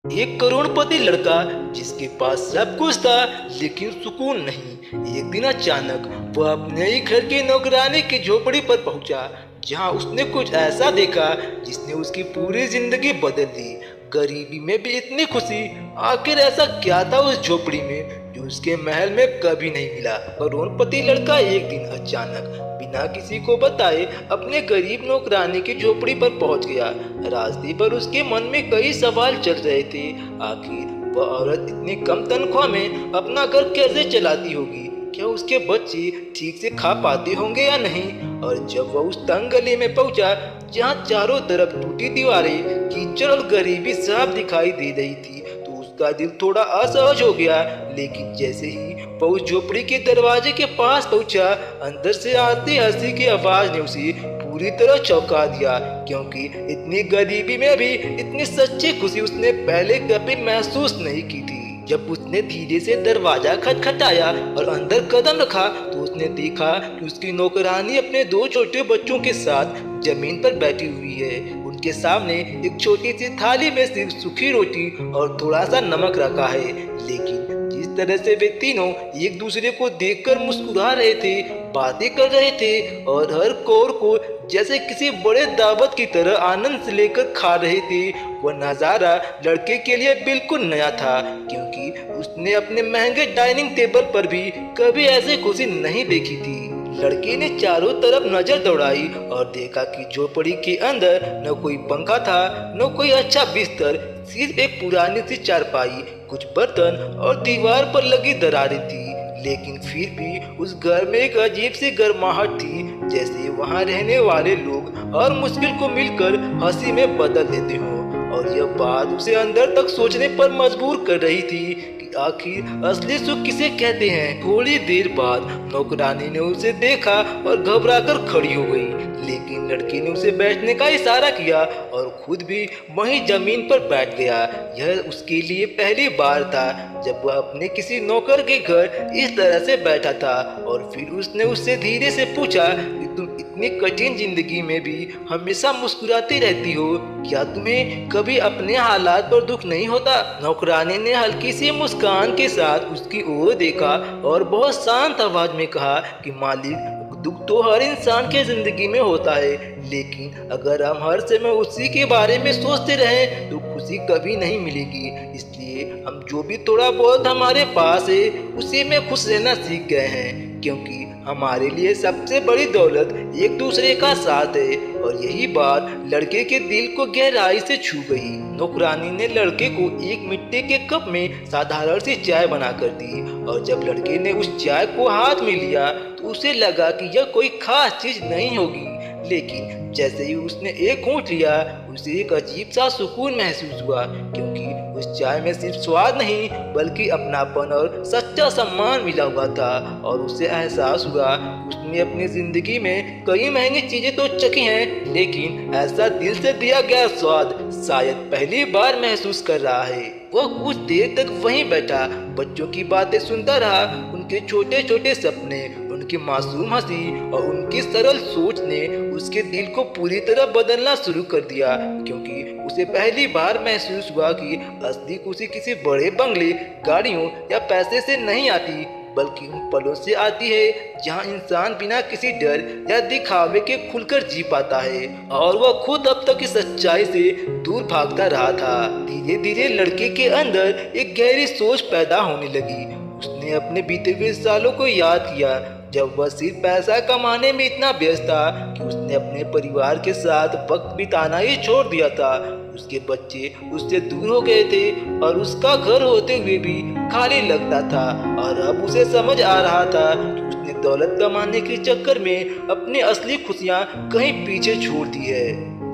एक करोड़पति लड़का जिसके पास सब कुछ था लेकिन सुकून नहीं। एक दिन अचानक वह अपने ही घर के नौकरानी की झोपड़ी पर पहुंचा, जहां उसने कुछ ऐसा देखा जिसने उसकी पूरी जिंदगी बदल दी। गरीबी में भी इतनी खुशी, आखिर ऐसा क्या था उस झोपड़ी में जो उसके महल में कभी नहीं मिला। करोड़पति लड़का एक दिन अचानक बिना किसी को बताए अपने गरीब नौकरानी की झोपड़ी पर पहुंच गया। रास्ते पर उसके मन में कई सवाल चल रहे थे। आखिर वह औरत इतनी कम तनख्वाह में अपना घर कैसे चलाती होगी? क्या उसके बच्चे ठीक से खा पाते होंगे या नहीं? और जब वह उस तंग गली में पहुंचा जहां चारों तरफ टूटी दीवारें, कीचड़ और गरीबी साफ दिखाई दे रही थी, तो उसका दिल थोड़ा असहज हो गया। लेकिन जैसे ही वह उस झोपड़ी के दरवाजे के पास पहुंचा, अंदर से आती हंसी की आवाज ने उसे पूरी तरह चौंका दिया, क्योंकि इतनी गरीबी में भी इतनी सच्ची खुशी उसने पहले कभी महसूस नहीं की थी। जब उसने धीरे से दरवाजा खटखटाया और अंदर कदम रखा तो उसने देखा कि उसकी नौकरानी अपने दो छोटे बच्चों के साथ जमीन पर बैठी हुई है। उनके सामने एक छोटी सी थाली में सिर्फ सूखी रोटी और थोड़ा सा नमक रखा है। लेकिन जिस तरह से वे तीनों एक दूसरे को देखकर मुस्कुरा रहे थे, बातें कर रहे थे और हर कौर को जैसे किसी बड़े दावत की तरह आनंद से लेकर खा रहे थे, वह नजारा लड़के के लिए बिल्कुल नया था, क्योंकि उसने अपने महंगे डाइनिंग टेबल पर भी कभी ऐसी खुशी नहीं देखी थी। लड़के ने चारों तरफ नजर दौड़ाई और देखा कि झोपड़ी के अंदर न कोई पंखा था, न कोई अच्छा बिस्तर, सिर्फ एक पुरानी सी चारपाई, कुछ बर्तन और दीवार पर लगी दरारें थी। लेकिन फिर भी उस घर में एक अजीब सी गर्माहट थी, जैसे वहां रहने वाले लोग हर मुश्किल को मिलकर हंसी में बदल देते हो। और यह बात उसे अंदर तक सोचने पर मजबूर कर रही थी कि आखिर असली सुख किसे कहते हैं। थोड़ी देर बाद नौकरानी ने उसे देखा और घबराकर खड़ी हो गई, लेकिन लड़की ने उसे बैठने का इशारा किया और खुद भी वहीं जमीन पर बैठ गया। यह उसके लिए पहली बार था जब वह अपने किसी नौकर के घर इस तरह से बैठा था। और फिर उसने उससे धीरे से पूछा कि तुम इतनी कठिन जिंदगी में भी हमेशा मुस्कुराती रहती हो, क्या तुम्हें कभी अपने हालात पर दुख नहीं होता? नौकरानी ने हल्की सी मुस्कान के साथ उसकी ओर देखा और बहुत शांत आवाज में कहा कि मालिक, दुख तो हर इंसान के जिंदगी में होता है, लेकिन अगर हम हर समय उसी के बारे में सोचते रहें तो खुशी कभी नहीं मिलेगी। इसलिए हम जो भी थोड़ा बहुत हमारे पास है उसी में खुश रहना सीख गए हैं, क्योंकि हमारे लिए सबसे बड़ी दौलत एक दूसरे का साथ है। और यही बात लड़के के दिल को गहराई से छू गई। नौकरानी ने लड़के को एक मिट्टी के कप में साधारण सी चाय बनाकर दी, और जब लड़के ने उस चाय को हाथ में लिया तो उसे लगा कि यह कोई खास चीज नहीं होगी। लेकिन जैसे ही उसने एक घूंट लिया, उसे एक अजीब सा सुकून महसूस हुआ, क्योंकि उस चाय में सिर्फ स्वाद नहीं बल्कि अपनापन और सच्चा सम्मान मिला हुआ था। और उसे एहसास हुआ उसने अपनी जिंदगी में कई महंगी चीजें तो चखी हैं, लेकिन ऐसा दिल से दिया गया स्वाद शायद पहली बार महसूस कर रहा है। वह कुछ देर तक वहीं बैठा, बच्चों की बातें सुनता रहा। उनके छोटे छोटे सपने, उनकी मासूम हंसी और उनकी सरल सोच ने उसके दिल को पूरी तरह बदलना शुरू कर दिया, क्योंकि उसे पहली बार महसूस हुआ कि असली खुशी किसी बड़े बंगले, गाड़ियों या पैसे से नहीं आती, बल्कि उन पलों से आती है जहां इंसान बिना किसी डर या दिखावे के खुलकर जी पाता है। और वह खुद अब तक इस सच्चाई से दूर भागता रहा था। धीरे धीरे लड़के के अंदर एक गहरी सोच पैदा होने लगी। उसने अपने बीते हुए सालों को याद किया, जब वह सिर्फ पैसा कमाने में इतना व्यस्त था कि उसने अपने परिवार के साथ वक्त बिताना ही छोड़ दिया था। उसके बच्चे उससे दूर हो गए थे और उसका घर होते हुए भी खाली लगता था। और अब उसे समझ आ रहा था कि उसने दौलत कमाने के चक्कर में अपनी असली खुशियां कहीं पीछे छोड़ दी है।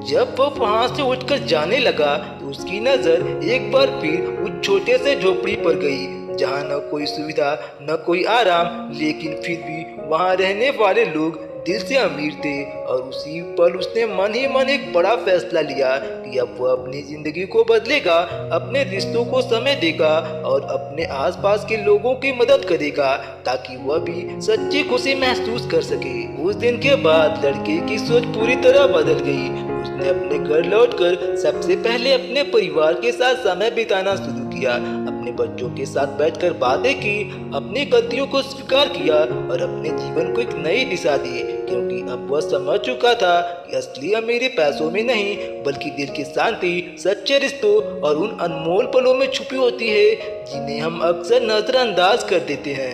जब वह वहां से उठकर जाने लगा तो उसकी नजर एक बार फिर उस छोटे से झोपड़ी पर गई, जहाँ न कोई सुविधा न कोई आराम, लेकिन फिर भी वहाँ रहने वाले लोग दिल से अमीर थे। और उसी पल उसने मन ही मन एक बड़ा फैसला लिया कि अब वह अपनी जिंदगी को बदलेगा, अपने रिश्तों को समय देगा और अपने आसपास के लोगों की मदद करेगा, ताकि वह भी सच्ची खुशी महसूस कर सके। उस दिन के बाद लड़के की सोच पूरी तरह बदल गई। उसने अपने घर लौटकर सबसे पहले अपने परिवार के साथ समय बिताना शुरू किया, अपने बच्चों के साथ बैठकर बातें की, अपनी गलतियों को स्वीकार किया और अपने जीवन को एक नई दिशा दी, क्योंकि अब वह समझ चुका था कि असली अमीरी पैसों में नहीं बल्कि दिल की शांति, सच्चे रिश्तों और उन अनमोल पलों में छुपी होती है जिन्हें हम अक्सर नजरअंदाज कर देते हैं।